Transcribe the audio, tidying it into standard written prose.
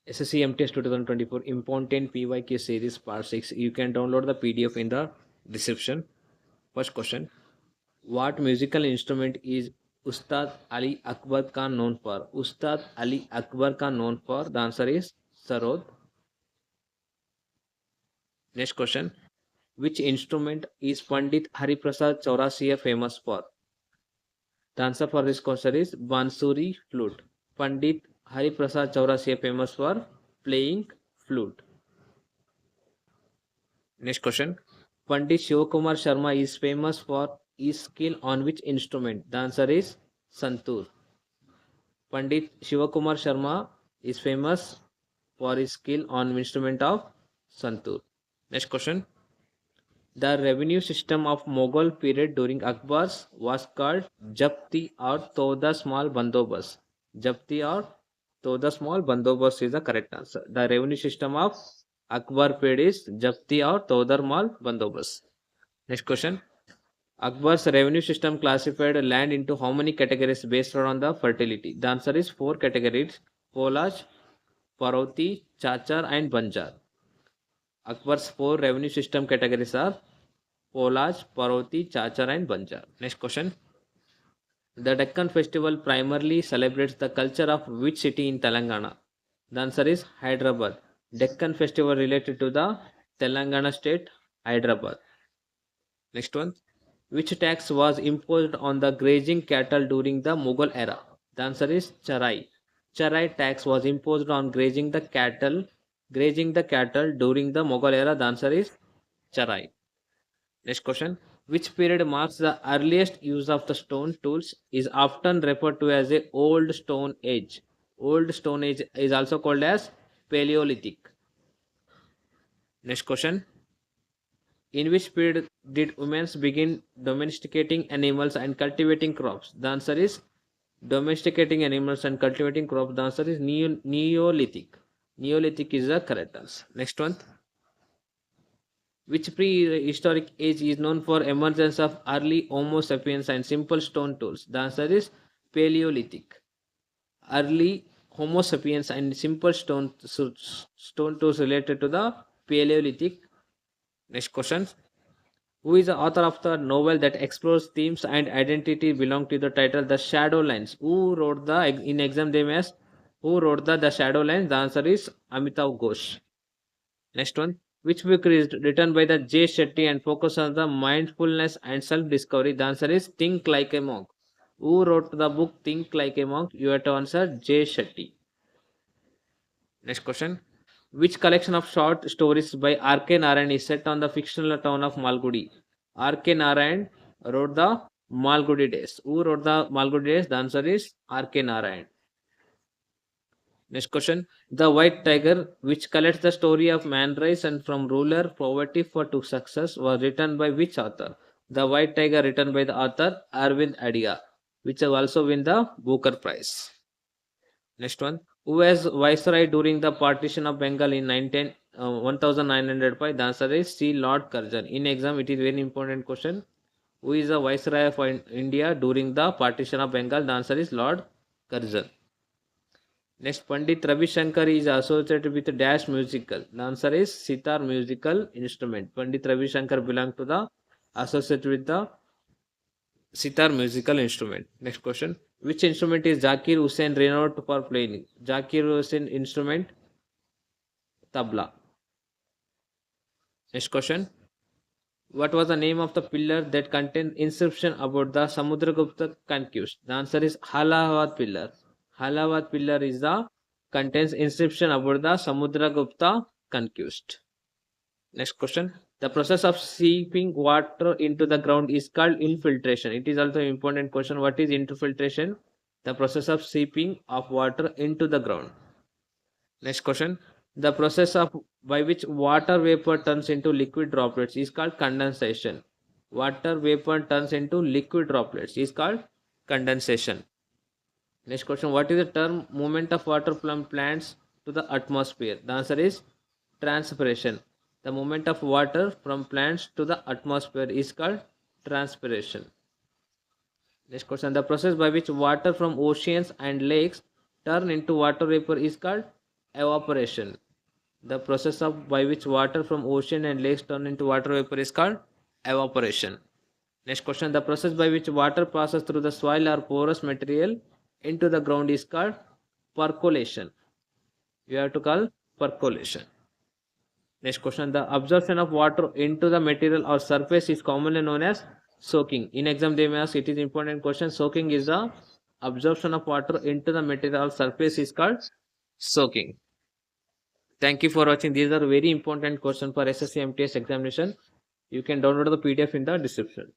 SSC MTS 2024 Important PYQ series part 6. You can download the PDF in the description. First question. What musical instrument is Ustad Ali Akbar Khan known for? Ustad Ali Akbar Khan known for? The answer is Sarod. Next question. Which instrument is Pandit Hariprasad Chaurasia famous for? The answer for this question is Bansuri flute. Pandit Hariprasad Chaurasia famous for playing flute. Next question. Pandit Shivakumar Sharma is famous for his skill on which instrument? The answer is Santur. Pandit Shivakumar Sharma is famous for his skill on instrument of Santur. Next question. The revenue system of Mughal period during Akbar's was called Japti or Toda Small Bandobas. Japti or Toda Small Bandobas is the correct answer. The revenue system of Akbar period is Japti or Toda Small Bandobas. Next question. Akbar's revenue system classified land into how many categories based on the fertility? The answer is 4 categories: Polaj, Paroti, Chachar, and Banjar. Akbar's 4 revenue system categories are Polaj, Paroti, Chachar, and Banjar. Next question. The Deccan Festival primarily celebrates the culture of which city in Telangana? The answer is Hyderabad. Deccan Festival related to the Telangana state, Hyderabad. Next one. Which tax was imposed on the grazing cattle during the Mughal era? The answer is Charai. Charai tax was imposed on grazing the cattle during the Mughal era. The answer is Charai. Next question. Which period marks the earliest use of the stone tools is often referred to as a Old Stone Age. Old Stone Age is also called as Paleolithic. Next question. In which period did humans begin domesticating animals and cultivating crops? The answer is domesticating animals and cultivating crops. The answer is Neolithic. Neolithic is the correct answer. Next one. Which prehistoric age is known for emergence of early Homo sapiens and simple stone tools? The answer is Paleolithic. Early Homo sapiens and simple stone tools related to the Paleolithic. Next question. Who is the author of the novel that explores themes and identity belong to the title The Shadow Lines? Who wrote the, in exam they may ask, who wrote the Shadow Lines? The answer is Amitav Ghosh. Next one. Which book is written by the J. Shetty and focus on the mindfulness and self-discovery? The answer is Think Like a Monk. Who wrote the book Think Like a Monk? You have to answer J. Shetty. Next question. Which collection of short stories by R.K. Narayan is set on the fictional town of Malgudi? R.K. Narayan wrote the Malgudi Days. Who wrote the Malgudi Days? The answer is R.K. Narayan. Next question. The White Tiger, which collects the story of man rise and from ruler poverty to success, was written by which author? The White Tiger, written by the author Arvind Adia, which have also won the Booker Prize. Next one. Who was viceroy during the partition of Bengal in 1905? The answer is C. Lord Curzon. In exam, it is very important question. Who is the viceroy of India during the partition of Bengal? The answer is Lord Curzon. Next, Pandit Ravi Shankar is associated with dash musical. The answer is sitar musical instrument. Pandit Ravi Shankar belongs to the associated with the sitar musical instrument. Next question. Which instrument is Zakir Hussain renowned for playing? Zakir Hussain instrument tabla. Next question. What was the name of the pillar that contained inscription about the Samudragupta conquest? The answer is Allahabad pillar. Allahabad pillar is the contains inscription about the Samudragupta conquest. Next question. The process of seeping water into the ground is called infiltration. It is also an important question. What is infiltration? The process of seeping of water into the ground. Next question. The process by which water vapor turns into liquid droplets is called condensation. Water vapor turns into liquid droplets is called condensation. Next question. What is the term movement of water from plants to the atmosphere? The answer is transpiration. The movement of water from plants to the atmosphere is called transpiration. Next question. The process by which water from oceans and lakes turn into water vapor is called Evaporation. The process by which water from ocean and lakes turn into water vapor is called evaporation. Next question. The process by which water passes through the soil or porous material into the ground is called percolation. You have to call percolation. Next question. The absorption of water into the material or surface is commonly known as soaking. In exam they may ask, it is important question. Soaking is the absorption of water into the material or surface is called soaking. Thank you for watching. These are very important questions for SSC MTS examination. You can download the PDF in the description.